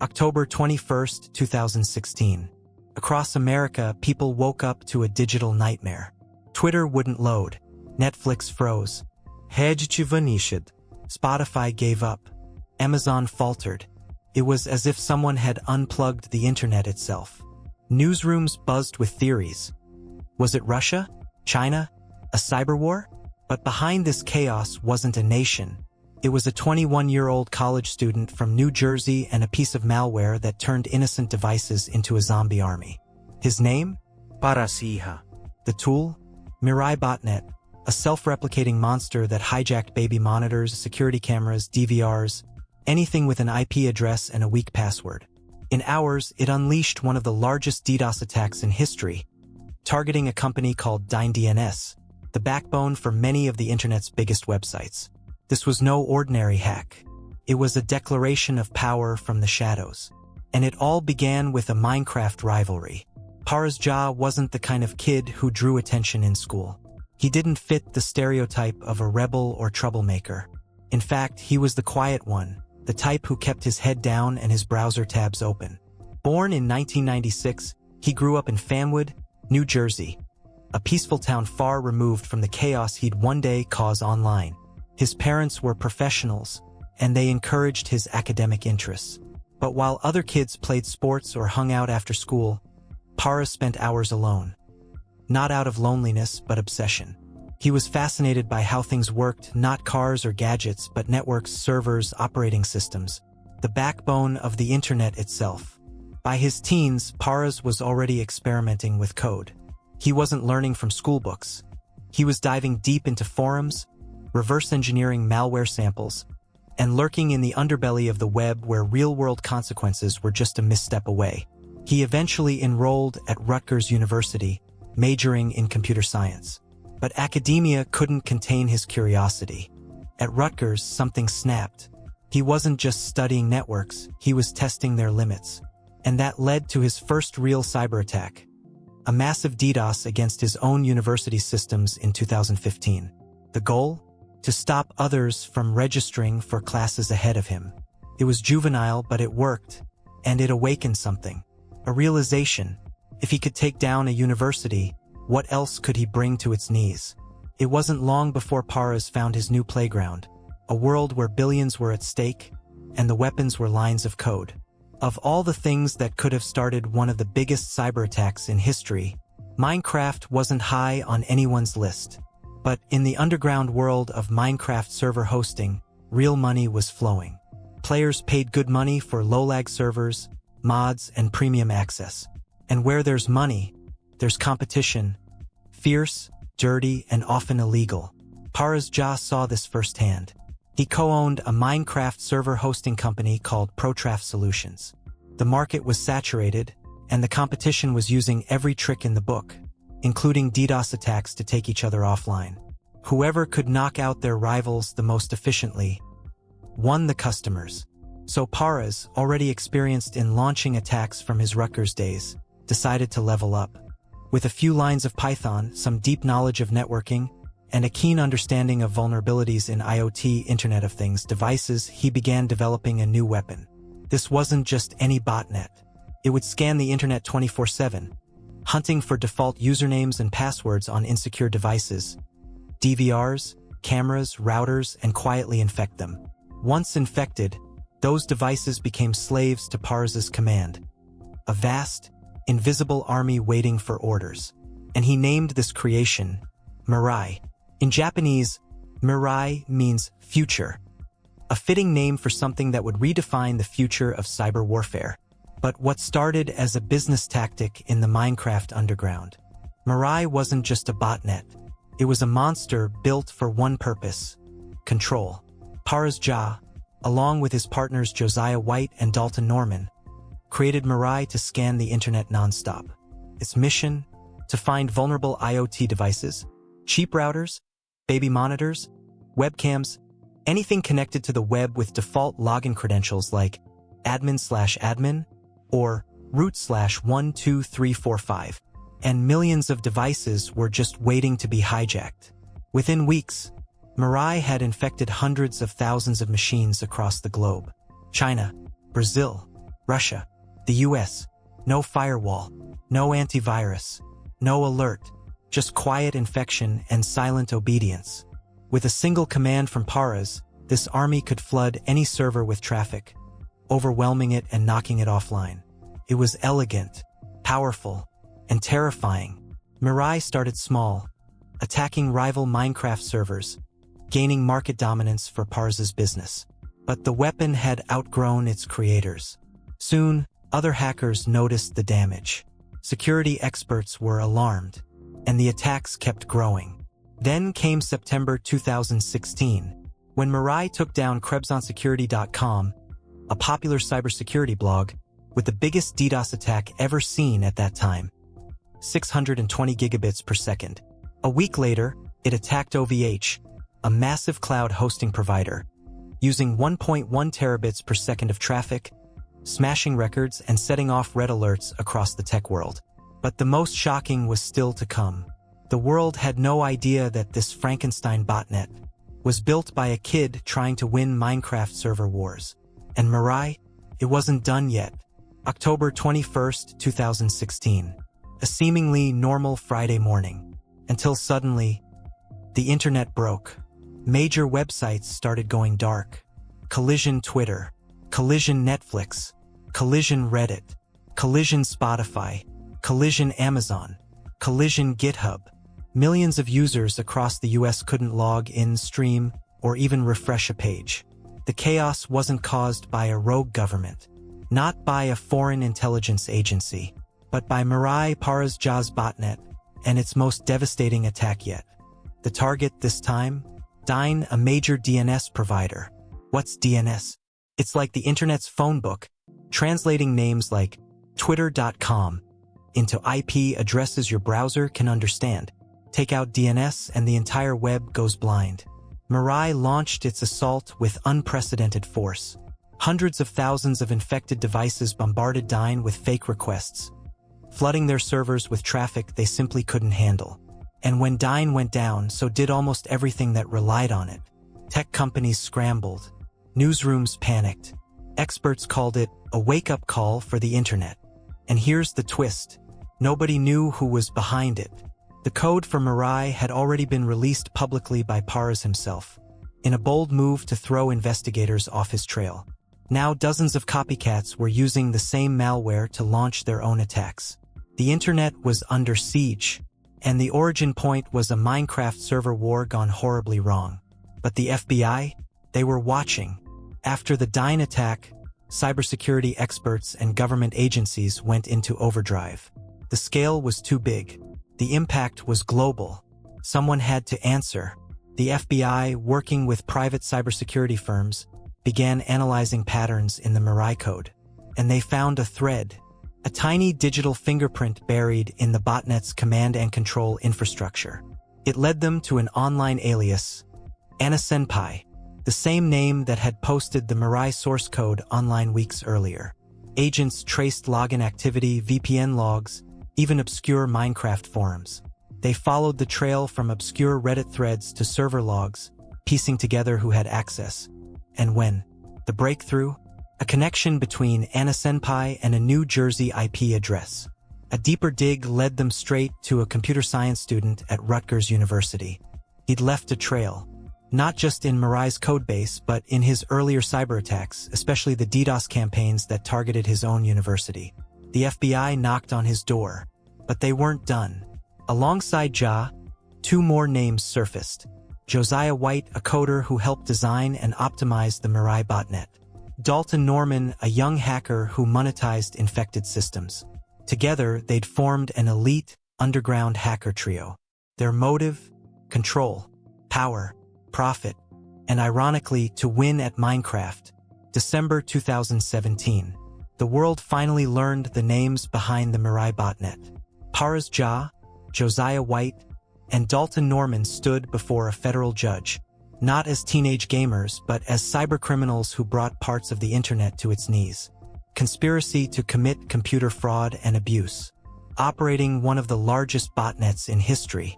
October 21, 2016. Across America, people woke up to a digital nightmare. Twitter wouldn't load. Netflix froze. Hijacked vanished. Spotify gave up. Amazon faltered. It was as if someone had unplugged the internet itself. Newsrooms buzzed with theories. Was it Russia? China? A cyber war? But behind this chaos wasn't a nation. It was a 21-year-old college student from New Jersey and a piece of malware that turned innocent devices into a zombie army. His name? Paras Jha. The tool? Mirai Botnet, a self-replicating monster that hijacked baby monitors, security cameras, DVRs, anything with an IP address and a weak password. In hours, it unleashed one of the largest DDoS attacks in history, targeting a company called DNS, the backbone for many of the internet's biggest websites. This was no ordinary hack. It was a declaration of power from the shadows. And it all began with a Minecraft rivalry. Paras Jha wasn't the kind of kid who drew attention in school. He didn't fit the stereotype of a rebel or troublemaker. In fact, he was the quiet one, the type who kept his head down and his browser tabs open. Born in 1996, he grew up in Fanwood, New Jersey, a peaceful town far removed from the chaos he'd one day cause online. His parents were professionals, and they encouraged his academic interests. But while other kids played sports or hung out after school, Paras spent hours alone. Not out of loneliness, but obsession. He was fascinated by how things worked, not cars or gadgets, but networks, servers, operating systems, the backbone of the internet itself. By his teens, Paras was already experimenting with code. He wasn't learning from schoolbooks. He was diving deep into forums, reverse engineering malware samples, and lurking in the underbelly of the web where real-world consequences were just a misstep away. He eventually enrolled at Rutgers University, majoring in computer science. But academia couldn't contain his curiosity. At Rutgers, something snapped. He wasn't just studying networks, he was testing their limits. And that led to his first real cyber attack, a massive DDoS against his own university systems in 2015. The goal? To stop others from registering for classes ahead of him. It was juvenile, but it worked, and it awakened something. A realization. If he could take down a university, what else could he bring to its knees? It wasn't long before Paras found his new playground, a world where billions were at stake, and the weapons were lines of code. Of all the things that could have started one of the biggest cyber attacks in history, Minecraft wasn't high on anyone's list. But in the underground world of Minecraft server hosting, real money was flowing. Players paid good money for low-lag servers, mods, and premium access. And where there's money, there's competition. Fierce, dirty, and often illegal. Paras Jha saw this firsthand. He co-owned a Minecraft server hosting company called ProTraf Solutions. The market was saturated, and the competition was using every trick in the book, including DDoS attacks to take each other offline. Whoever could knock out their rivals the most efficiently won the customers. So Paras, already experienced in launching attacks from his Rutgers days, decided to level up. With a few lines of Python, some deep knowledge of networking, and a keen understanding of vulnerabilities in IoT Internet of Things devices, he began developing a new weapon. This wasn't just any botnet. It would scan the internet 24/7, hunting for default usernames and passwords on insecure devices, DVRs, cameras, routers, and quietly infect them. Once infected, those devices became slaves to Paras's command. A vast, invisible army waiting for orders. And he named this creation Mirai. In Japanese, Mirai means future, a fitting name for something that would redefine the future of cyber warfare. But what started as a business tactic in the Minecraft underground, Mirai wasn't just a botnet. It was a monster built for one purpose: control. Paras Jha, along with his partners Josiah White and Dalton Norman, created Mirai to scan the internet nonstop. Its mission? To find vulnerable IoT devices, cheap routers, baby monitors, webcams, anything connected to the web with default login credentials like admin/admin or root/12345. And millions of devices were just waiting to be hijacked. Within weeks, Mirai had infected hundreds of thousands of machines across the globe. China, Brazil, Russia. The US. No firewall. No antivirus. No alert. Just quiet infection and silent obedience. With a single command from Paras, this army could flood any server with traffic, overwhelming it and knocking it offline. It was elegant, powerful, and terrifying. Mirai started small, attacking rival Minecraft servers, gaining market dominance for Paras's business. But the weapon had outgrown its creators. Soon, other hackers noticed the damage. Security experts were alarmed, and the attacks kept growing. Then came September 2016, when Mirai took down KrebsOnSecurity.com, a popular cybersecurity blog, with the biggest DDoS attack ever seen at that time, 620 gigabits per second. A week later, it attacked OVH, a massive cloud hosting provider, using 1.1 terabits per second of traffic, smashing records and setting off red alerts across the tech world. But the most shocking was still to come. The world had no idea that this Frankenstein botnet was built by a kid trying to win Minecraft server wars. And Mirai? It wasn't done yet. October 21st, 2016. A seemingly normal Friday morning. Until suddenly, the internet broke. Major websites started going dark. Collision Twitter. Collision Netflix. Collision Reddit. Collision Spotify. Collision Amazon. Collision GitHub. Millions of users across the US couldn't log in, stream, or even refresh a page. The chaos wasn't caused by a rogue government, not by a foreign intelligence agency, but by Mirai Paras Jha's botnet and its most devastating attack yet. The target this time? Dyn, a major DNS provider. What's DNS? It's like the internet's phone book, translating names like twitter.com into IP addresses your browser can understand. Take out DNS and the entire web goes blind. Mirai launched its assault with unprecedented force. Hundreds of thousands of infected devices bombarded Dyn with fake requests, flooding their servers with traffic they simply couldn't handle. And when Dyn went down, so did almost everything that relied on it. Tech companies scrambled. Newsrooms panicked. Experts called it a wake-up call for the internet. And here's the twist. Nobody knew who was behind it. The code for Mirai had already been released publicly by Paras himself, in a bold move to throw investigators off his trail. Now dozens of copycats were using the same malware to launch their own attacks. The internet was under siege, and the origin point was a Minecraft server war gone horribly wrong. But the FBI? They were watching. After the Dyn attack, cybersecurity experts and government agencies went into overdrive. The scale was too big. The impact was global. Someone had to answer. The FBI, working with private cybersecurity firms, began analyzing patterns in the Mirai code. And they found a thread, a tiny digital fingerprint buried in the botnet's command and control infrastructure. It led them to an online alias, Anna Senpai, the same name that had posted the Mirai source code online weeks earlier. Agents traced login activity, VPN logs, even obscure Minecraft forums. They followed the trail from obscure Reddit threads to server logs, piecing together who had access. And when? The breakthrough? A connection between Anna Senpai and a New Jersey IP address. A deeper dig led them straight to a computer science student at Rutgers University. He'd left a trail, not just in Mirai's codebase, but in his earlier cyber attacks, especially the DDoS campaigns that targeted his own university. The FBI knocked on his door, but they weren't done. Alongside Jha, two more names surfaced. Josiah White, a coder who helped design and optimize the Mirai botnet. Dalton Norman, a young hacker who monetized infected systems. Together, they'd formed an elite, underground hacker trio. Their motive? Control, power, profit, and ironically, to win at Minecraft. December 2017. The world finally learned the names behind the Mirai botnet. Paras Jha, Josiah White, and Dalton Norman stood before a federal judge, not as teenage gamers, but as cybercriminals who brought parts of the internet to its knees. Conspiracy to commit computer fraud and abuse. Operating one of the largest botnets in history.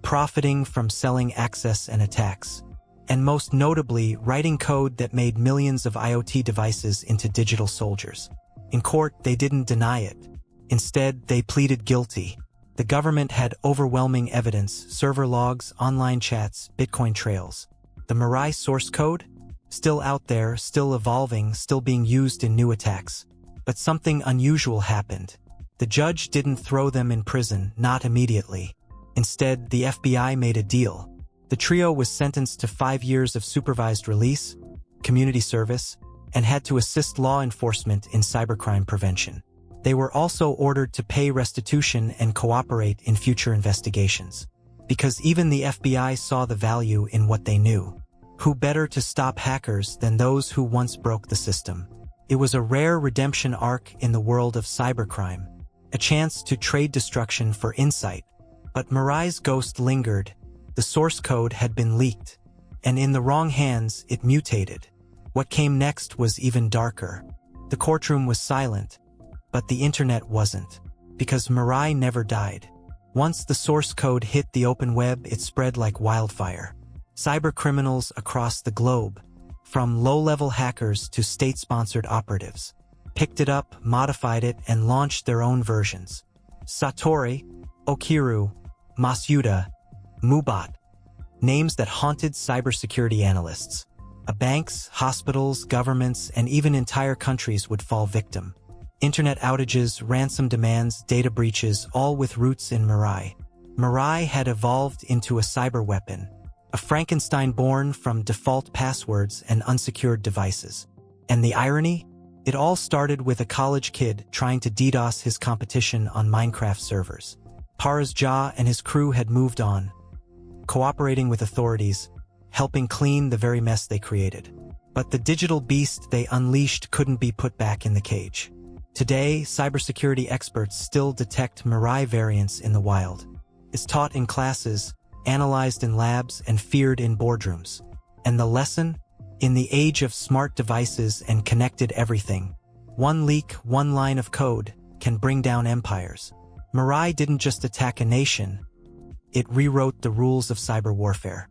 Profiting from selling access and attacks. And most notably, writing code that made millions of IoT devices into digital soldiers. In court, they didn't deny it. Instead, they pleaded guilty. The government had overwhelming evidence: server logs, online chats, Bitcoin trails. The Mirai source code? Still out there, still evolving, still being used in new attacks. But something unusual happened. The judge didn't throw them in prison, not immediately. Instead, the FBI made a deal. The trio was sentenced to 5 years of supervised release, community service, and had to assist law enforcement in cybercrime prevention. They were also ordered to pay restitution and cooperate in future investigations. Because even the FBI saw the value in what they knew. Who better to stop hackers than those who once broke the system? It was a rare redemption arc in the world of cybercrime. A chance to trade destruction for insight. But Mirai's ghost lingered. The source code had been leaked. And in the wrong hands, it mutated. What came next was even darker. The courtroom was silent. But the internet wasn't. Because Mirai never died. Once the source code hit the open web, it spread like wildfire. Cybercriminals across the globe, from low-level hackers to state-sponsored operatives, picked it up, modified it, and launched their own versions. Satori, Okiru, Masuda, Mubot. Names that haunted cybersecurity analysts. Banks, hospitals, governments, and even entire countries would fall victim. Internet outages, ransom demands, data breaches, all with roots in Mirai. Mirai had evolved into a cyber weapon, a Frankenstein born from default passwords and unsecured devices. And the irony? It all started with a college kid trying to DDoS his competition on Minecraft servers. Paras Jha and his crew had moved on, cooperating with authorities, helping clean the very mess they created. But the digital beast they unleashed couldn't be put back in the cage. Today, cybersecurity experts still detect Mirai variants in the wild. It's taught in classes, analyzed in labs, and feared in boardrooms. And the lesson? In the age of smart devices and connected everything, one leak, one line of code, can bring down empires. Mirai didn't just attack a nation, it rewrote the rules of cyber warfare.